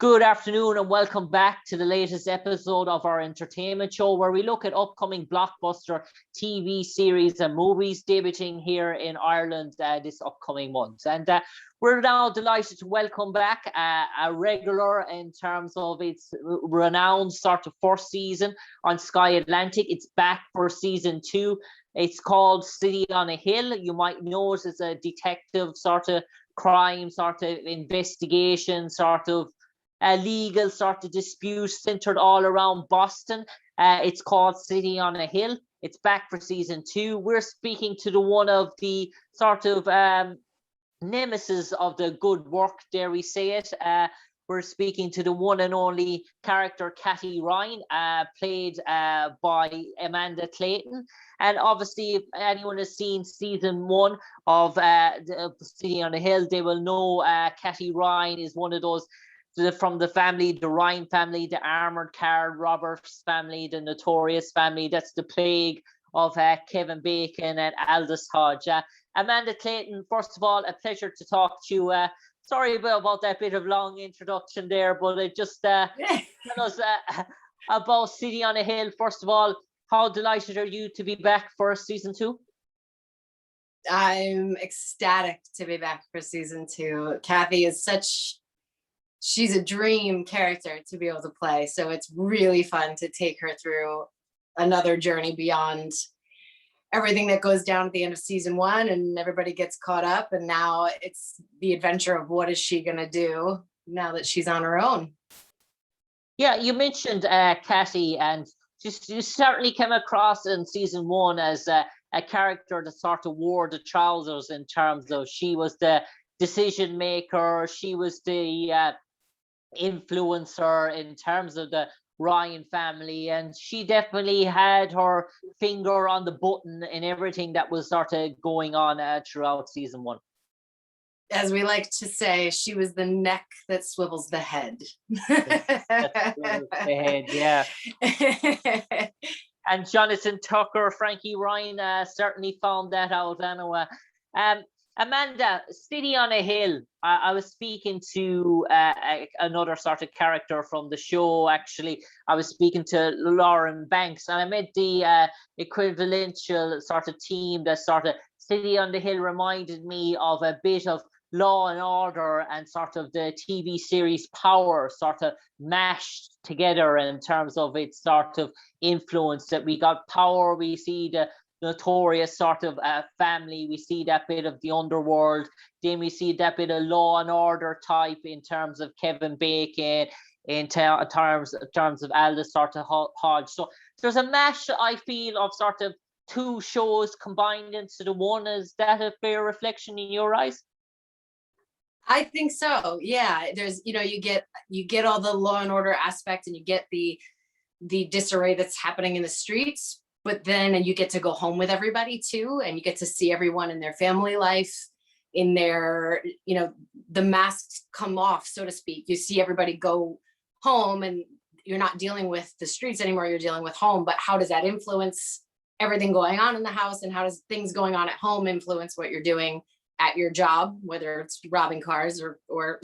Good afternoon and welcome back to the latest episode of our entertainment show where we look at upcoming blockbuster TV series and movies debuting here in Ireland this upcoming month. And we're now delighted to welcome back a regular in terms of its renowned sort of first season on Sky Atlantic. It's back for season 2. It's called City on a Hill. You might know it as a detective sort of crime, sort of investigation, sort of a legal sort of dispute centered all around Boston. It's called City on a Hill. It's back for season 2. We're speaking to the one of the sort of nemesis of the good work, dare we say it. We're speaking to the one and only character Cathy Ryan, played by Amanda Clayton. And obviously, if anyone has seen season 1 of City on a Hill, they will know Cathy Ryan is one of those from the family, the Ryan family, the armored car robbers family, the notorious family. That's the plague of Kevin Bacon and Aldous Hodge. Amanda Clayton, first of all, a pleasure to talk to you. Sorry about that bit of long introduction there, but it just tell us about City on a Hill. First of all, how delighted are you to be back for season 2? I'm ecstatic to be back for season 2. Cathy is she's a dream character to be able to play. So it's really fun to take her through another journey beyond everything that goes down at the end of season 1 and everybody gets caught up. And now it's the adventure of what is she going to do now that she's on her own. Yeah, you mentioned Cathy, and you certainly came across in season 1 as a character that sort of wore the trousers in terms of she was the decision maker. She was the influencer in terms of the Ryan family, and she definitely had her finger on the button in everything that was sort of going on throughout season 1. As we like to say, she was the neck that swivels the head. The head, yeah. And Jonathan Tucker, Frankie Ryan certainly found that out anyway. Amanda, City on a Hill. I was speaking to another sort of character from the show, actually. I was speaking to Lauren Banks, and I met the equivalential sort of team that sort of City on the Hill reminded me of a bit of Law and Order and sort of the TV series Power sort of mashed together in terms of its sort of influence. That we got Power, we see the notorious sort of family, we see that bit of the underworld, then we see that bit of Law and Order type in terms of Kevin Bacon, in terms of Aldous sort of Hodge. So there's a mash, I feel, of sort of 2 shows combined into the one. Is that a fair reflection in your eyes? I think so. Yeah, there's you get all the Law and Order aspect, and you get the disarray that's happening in the streets. But then you get to go home with everybody too, and you get to see everyone in their family life, in their, the masks come off, so to speak. You see everybody go home, and you're not dealing with the streets anymore, you're dealing with home. But how does that influence everything going on in the house, and how does things going on at home influence what you're doing at your job, whether it's robbing cars or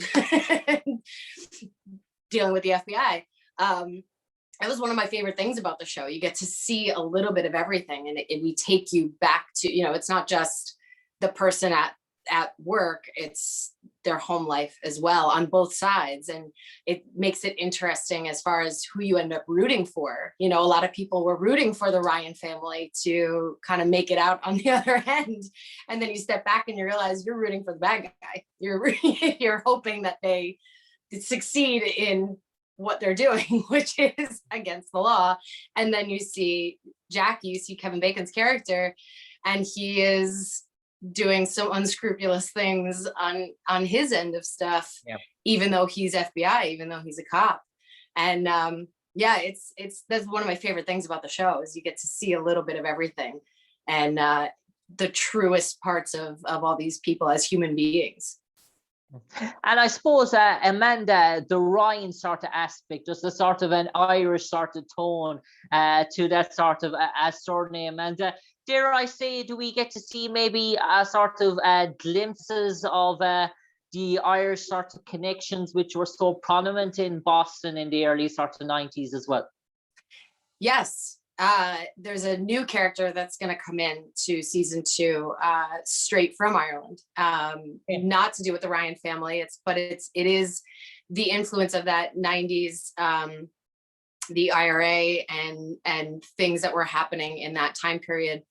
dealing with the FBI? It was one of my favorite things about the show. You get to see a little bit of everything, and we take you back to, it's not just the person at work, it's their home life as well on both sides. And it makes it interesting as far as who you end up rooting for. A lot of people were rooting for the Ryan family to kind of make it out on the other end. And then you step back and you realize you're rooting for the bad guy. You're hoping that they succeed in what they're doing, which is against the law. And then you see Jackie, you see Kevin Bacon's character, and he is doing some unscrupulous things on his end of stuff. Yep. Even though he's FBI, even though he's a cop. And it's that's one of my favorite things about the show, is you get to see a little bit of everything, and the truest parts of all these people as human beings. And I suppose, Amanda, the Ryan sort of aspect, just a sort of an Irish sort of tone to that sort of a surname. And dare I say, do we get to see maybe sort of glimpses of the Irish sort of connections which were so prominent in Boston in the early sort of 90s as well. Yes. There's a new character that's going to come in to season 2, straight from Ireland. Not to do with the Ryan family, it is the influence of that 90s, the IRA and things that were happening in that time period.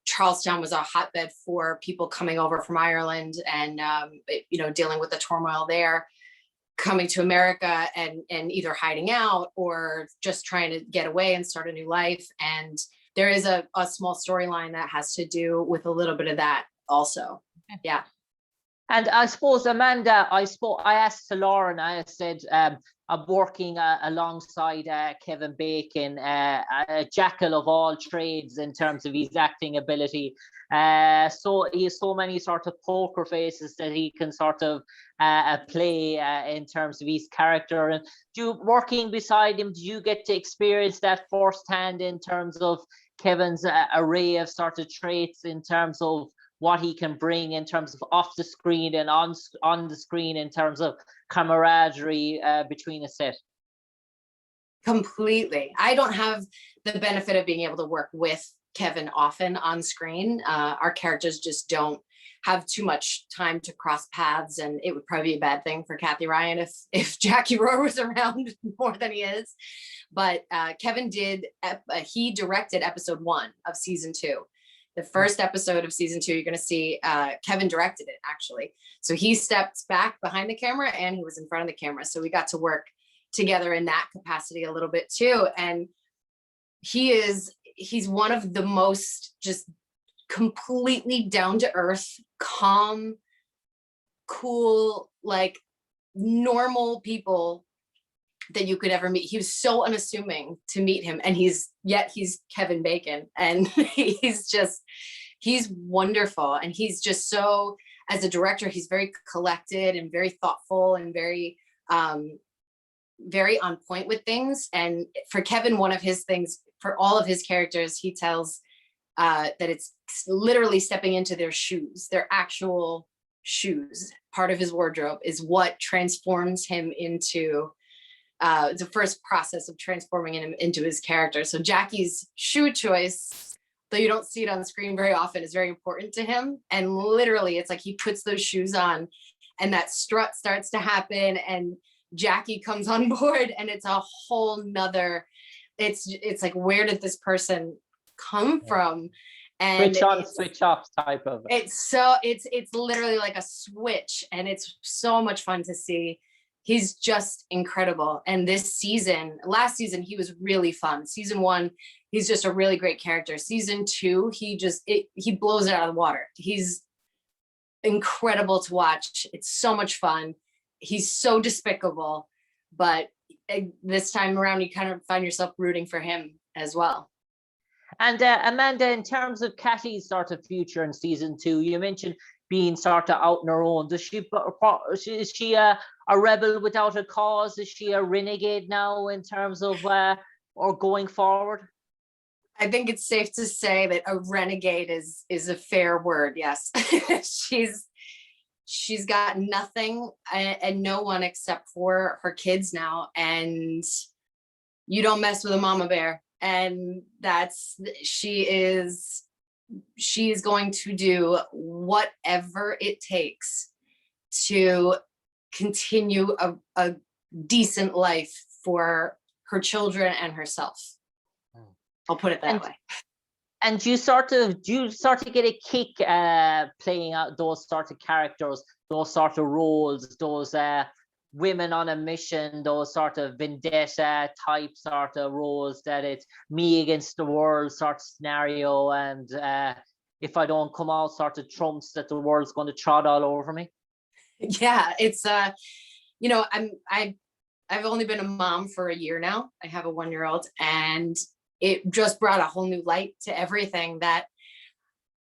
Charlestown was a hotbed for people coming over from Ireland and dealing with the turmoil there, coming to America and either hiding out or just trying to get away and start a new life. And there is a small storyline that has to do with a little bit of that also. Yeah. And I suppose, Amanda, I asked to Lauren, I said, I'm working alongside Kevin Bacon, a jackal of all trades in terms of his acting ability. So he has so many sort of poker faces that he can sort of play in terms of his character. And working beside him, do you get to experience that firsthand in terms of Kevin's array of sort of traits in terms of what he can bring in terms of off the screen and on the screen in terms of camaraderie between a set? Completely. I don't have the benefit of being able to work with Kevin often on screen. Our characters just have too much time to cross paths, and it would probably be a bad thing for Cathy Ryan if Jackie Rohr was around more than he is. But Kevin he directed episode 1 of season 2. The first episode of season 2, you're going to see Kevin directed it, actually. So he stepped back behind the camera and he was in front of the camera. So we got to work together in that capacity a little bit too. And he's one of the most just completely down to earth, calm, cool, like normal people that you could ever meet. He was so unassuming to meet him, and he's Kevin Bacon, and he's wonderful. And he's just so, as a director, he's very collected and very thoughtful and very very on point with things. And for Kevin, one of his things for all of his characters, he tells that it's literally stepping into their shoes, their actual shoes. Part of his wardrobe is what transforms him into the first process of transforming him into his character. So Jackie's shoe choice, though you don't see it on screen very often, is very important to him. And literally, it's like he puts those shoes on and that strut starts to happen and Jackie comes on board, and it's a whole nother, it's like, where did this person come from? And switch on, switch off type of it. It's literally like a switch, and it's so much fun to see. He's just incredible. And last season, he was really fun. Season 1, he's just a really great character. Season 2, he blows it out of the water. He's incredible to watch. It's so much fun. He's so despicable, but this time around, you kind of find yourself rooting for him as well. And Amanda, in terms of Cathy's sort of future in season 2, you mentioned being sort of out on her own. Is she a rebel without a cause? Is she a renegade now in terms of or going forward? I think it's safe to say that a renegade is a fair word. Yes. She's got nothing and no one except for her kids now. And you don't mess with a mama bear. And she is going to do whatever it takes to continue a decent life for her children and herself. I'll put it that way. And do you sort of get a kick playing out those sort of characters, those sort of roles, those women on a mission, those sort of vendetta type sort of roles, that it's me against the world sort of scenario, and if I don't come out sort of trumps that the world's going to trot all over me? Yeah, it's I've only been a mom for a year now. I have a 1-year-old, and it just brought a whole new light to everything. That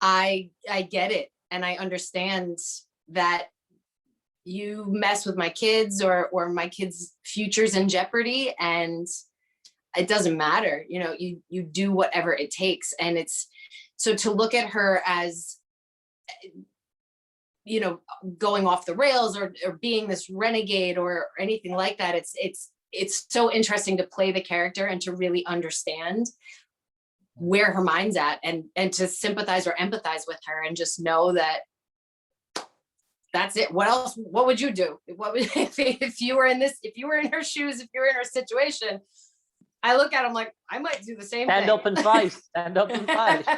I get it, and I understand that you mess with my kids or my kids' future's in jeopardy, and it doesn't matter. You do whatever it takes. And it's so to look at her as you know, going off the rails or being this renegade or anything like that. It's so interesting to play the character and to really understand where her mind's at, and to sympathize or empathize with her, and just know that that's it. What else? What would you do? What would, if you were in her shoes, if you were in her situation? I look at him like, I might do the same thing. Stand up and fight. Stand up and fight.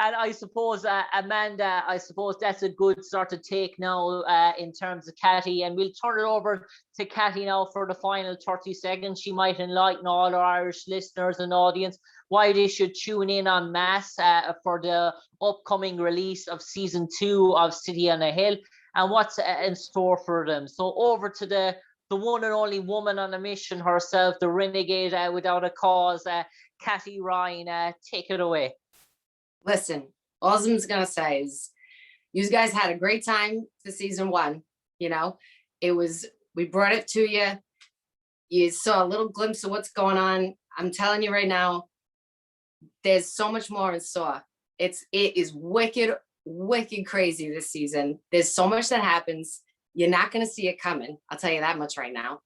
And I suppose, Amanda, I suppose that's a good sort of take now in terms of Cathy. And we'll turn it over to Cathy now for the final 30 seconds. She might enlighten all our Irish listeners and audience why they should tune in en masse for the upcoming release of season 2 of City on a Hill, and what's in store for them. So over to the one and only woman on a mission herself, the renegade without a cause, Cathy Ryan. Take it away. Listen, all I'm gonna say is, you guys had a great time for season 1. You know, we brought it to you. You saw a little glimpse of what's going on. I'm telling you right now, there's so much more in store. It is wicked crazy this season. There's so much that happens. You're not gonna see it coming. I'll tell you that much right now.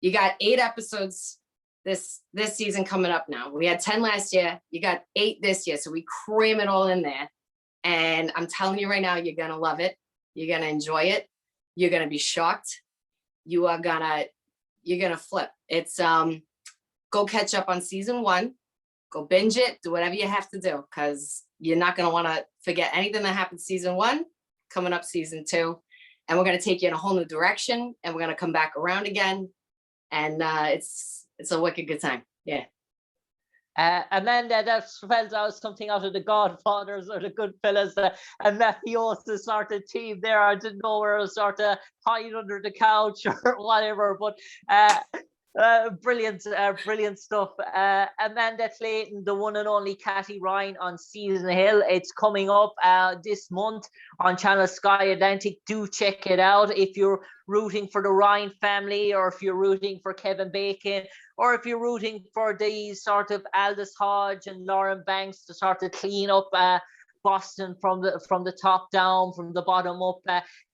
You got 8 episodes this season coming up now. We had 10 last year. You got 8 this year. So we cram it all in there. And I'm telling you right now, you're going to love it. You're going to enjoy it. You're going to be shocked. You're going to flip. It's, go catch up on season 1, go binge it, do whatever you have to do, because you're not going to want to forget anything that happened season 1, coming up season 2. And we're going to take you in a whole new direction, and we're going to come back around again. And it's a wicked good time. Yeah. Amanda, that felt out something out of the Godfathers or the Goodfellas, a mafioso sort of team there. I didn't know where it was sort of hide under the couch or whatever, but brilliant stuff. Amanda Clayton, the one and only Cathy Ryan on Season Hill. It's coming up this month on Channel Sky Atlantic. Do check it out if you're rooting for the Ryan family, or if you're rooting for Kevin Bacon, or if you're rooting for the sort of Aldous Hodge and Lauren Banks to sort of clean up Boston from the top down, from the bottom up.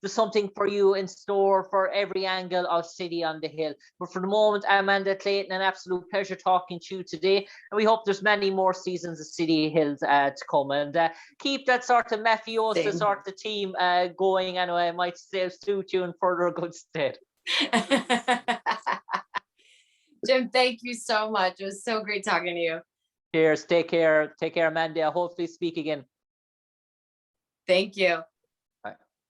There's something for you in store for every angle of City on the Hill. But for the moment, Amanda Clayton, an absolute pleasure talking to you today. And we hope there's many more seasons of City Hills to come. And keep that sort of mafioso sort of team going. Anyway, I might still suit you in further good stead. Jim, thank you so much. It was so great talking to you. Cheers. Take care. Take care, Amanda. Hopefully speak again. Thank you.